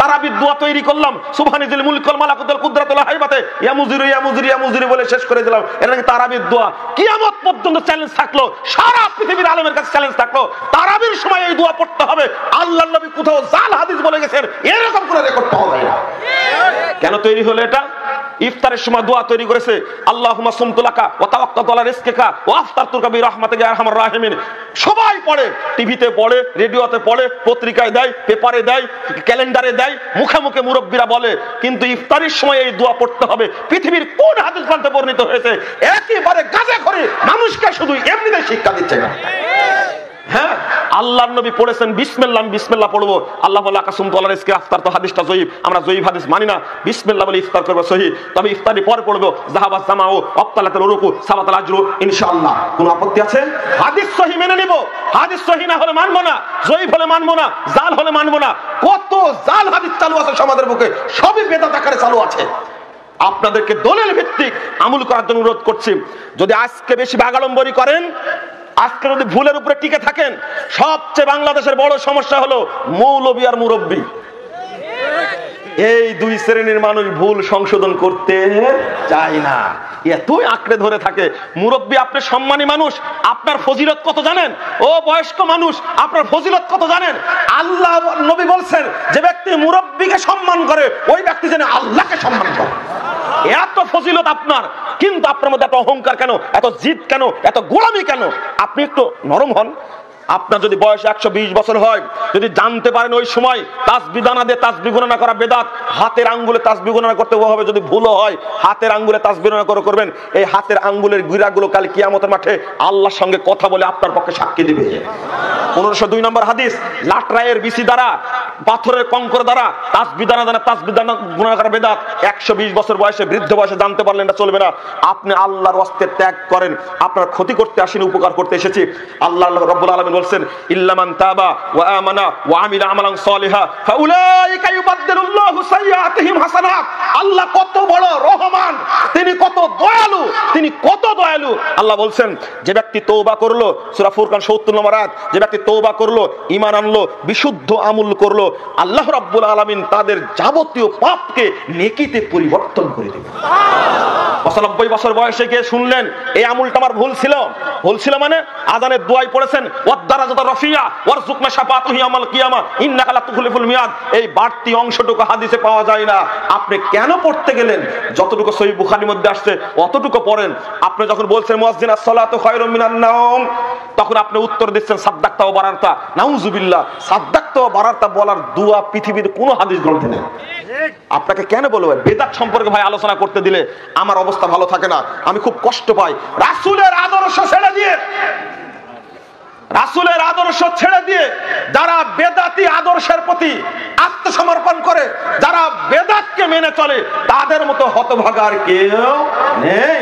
তারাবির দোয়া তৈরি করলাম, সুবহানাল মুলকুল মালাকুতুল কুদরাতুল হাইবাতে ইয়া মুজিরু ইয়া মুজিরু ইয়া মুজিরু বলে শেষ করে দিলাম। এটা নাকি তারাবির দোয়া। কিয়ামত পর্যন্ত চ্যালেঞ্জ থাকলো, সারা পৃথিবীর আলেমের কাছে চ্যালেঞ্জ থাকলো, তারাবির সময় এই দোয়া পড়তে হবে। আল্লাহর নবী কোথাও জাল হাদিস বলে গেছেন, এরকম করে রেকর্ড পাওয়া যায় না। কেন তৈরি হলো এটা? ইফতারের সময় দোয়া তৈরি করেছে, আল্লাহুম্মা সুমতু লাকা ওয়া তাওয়াক্কালতু আলা রিজকিকা ওয়া আফতারতুকা বিরহমাতিকা ইয়া আরহামার রাহিমিন। সবাই পড়ে, টিভিতে পড়ে, রেডিওতে পড়ে, পত্রিকায় দেয়, পেপারে দেয়, ক্যালেন্ডারে দেয়, মুখে মুখে মুরব্বীরা বলে, কিন্তু ইফতারের সময় এই দোয়া পড়তে হবে। পৃথিবীর কোন হাদিস গ্রন্থে বর্ণিত হয়েছে? একেবারে গাঁজাখড়ি মানুষকে শুধু এমনিতে শিক্ষা দিচ্ছে না। হ্যাঁ, আল্লাহর নবী পড়েছেন বিসমিল্লাহ, আমি বিসমিল্লাহ পড়বো, আল্লাহ বলে আকাসুম তোলার ইসকে আফতার, তো হাদিসটা জয়ীফ, আমরা জয়ীফ হাদিস মানি না। বিসমিল্লাহ বলে ইফতার করবো সহিহ, তবে ইফতারি পরে পড়বো যাহাবাস জামাও আফতালাতুল রুকু সাবাতাল আজরু ইনশাআল্লাহ। কোন আপত্তি আছে? হাদিস সহিহ মেনে নিব, হাদিস সহিহ না হলে মানবো না, জয়ীফ হলে মানবো না, জাল হলে মানবো না। কত জাল হাদিস চালু আছে সমাজের বুকে, সবই বেদাত আকারে চালু আছে। আপনাদেরকে দলিল ভিত্তিক আমল করার জন্য অনুরোধ করছি। যদি আজকে বেশি ভাগাড়ম্বরী করেন, আজকে যদি ভুলের উপরে টিকে থাকেন, সবচেয়ে বাংলাদেশের বড় সমস্যা হলো মৌলবী আর মুরব্বী। এই দুই শ্রেণীর মানুষ ভুল সংশোধন করতে চায় না, এতই আঁকড়ে ধরে থাকে। মুরব্বী আপনি সম্মানী মানুষ, আপনার ফজিলত কত জানেন? ও বয়স্ক মানুষ, আপনার ফজিলত কত জানেন? আল্লাহ নবী বলছেন, যে ব্যক্তি মুরব্বীকে সম্মান করে ওই ব্যক্তি যেন আল্লাহকে সম্মান করে। এত ফজিলত আপনার, কিন্তু আপনার মধ্যে এত অহংকার কেন, এত জিদ কেন, এত গোলামি কেন? আপনি একটু নরম হন। আপনার যদি বয়স 120 বছর হয়, যদি জানতে পারেন ওই সময় তাসবিহ দানা দিয়ে তাসবিহ গণনা করা বেদাত, হাতের আঙ্গুলে তাসবিহ গণনা করতে হবে। যদি ভুলও হয়, হাতের আঙ্গুলে তাসবিহ গণনা করবেন। এই হাতের আঙ্গুলের গিরাগুলো কাল কিয়ামতের মাঠে আল্লাহর সঙ্গে কথা বলে আপনার পক্ষে সাক্ষী দিবে। 1502 নম্বর হাদিস, লাটরায়ের বিসি দ্বারা, পাথরের কঙ্কর দ্বারা তাসবিহ দানা তাসবিহ দানা গণনা করা বেদাত। 120 বছর বয়সে, বৃদ্ধ বয়সে জানতে পারলেন এটা চলবে না। আপনি আল্লাহর ওয়াস্তে ত্যাগ করেন, আপনার ক্ষতি করতে আসেনি, উপকার করতে এসেছি। আল্লাহ রাব্বুল আলামিন বলছেন, ইল্লামান তাবা ওয়া আমানা ওয়া আমিলা আমালান সালিহা ফাউলাইকা ইউবাদদিলুল্লাহু সাইয়্যাতিহিম হাসানাত। আল্লাহ কত বড় রহমান, তিনি কত দয়ালু, তিনি কত দয়ালু। আল্লাহ বলছেন, যে ব্যক্তি তওবা করলো, সূরা ফুরকান 70 নম্বর আয়াত, যে ব্যক্তি তওবা করলো, ঈমান আনলো, বিশুদ্ধ আমল করলো, আল্লাহ রাব্বুল আলামিন তাদের যাবতীয় পাপকে নেকিতে পরিবর্তন করে দেবেন। 95 বছর বয়সে গিয়ে শুনলেন, এই আমলটা আমার ভুল ছিল। ভুল ছিল মানে আযানের দোয়াই পড়েছেন, ওয়াদ-দারাজাতু রাফিয়া ওয়ারযুকনা শাফাআতাহু ইয়াউমাল কিয়ামা ইন্নাকা লা তুখলিফুল মিয়াদ। এই বাড়তি অংশটুকু হাদিসে পাওয়া যায় না। আপনি কেন পড়তে গেলেন? যতটুকু সহিহ বুখারীর মধ্যে আসছে অতটুকু পড়েন। আপনি যখন বলছেন মুয়াজ্জিন as-সালাতু খায়রুম মিনান নাওম, তখন আপনি উত্তর দিচ্ছেন সাদ্দাক্তা ওয়া বারারতা। নাউযুবিল্লাহ, সাদ্দাক্তা ওয়া বারারতা বলার দোয়া পৃথিবীর কোনো হাদিস গ্রন্থে নেই। আপনাকে কেন বলবো? বেদাত সম্পর্কে ভাই আলোচনা করতে দিলে আমার অবস্থা ভালো থাকে না, আমি খুব কষ্ট পাই। রাসূলের আদর্শ ছেড়ে দিয়ে, রাসূলের আদর্শ ছেড়ে দিয়ে যারা বেদাতি আদর্শের প্রতি আত্মসমর্পণ করে, যারা বেদাতকে মেনে চলে, তাদের মতো হতভাগা আর কেউ নেই।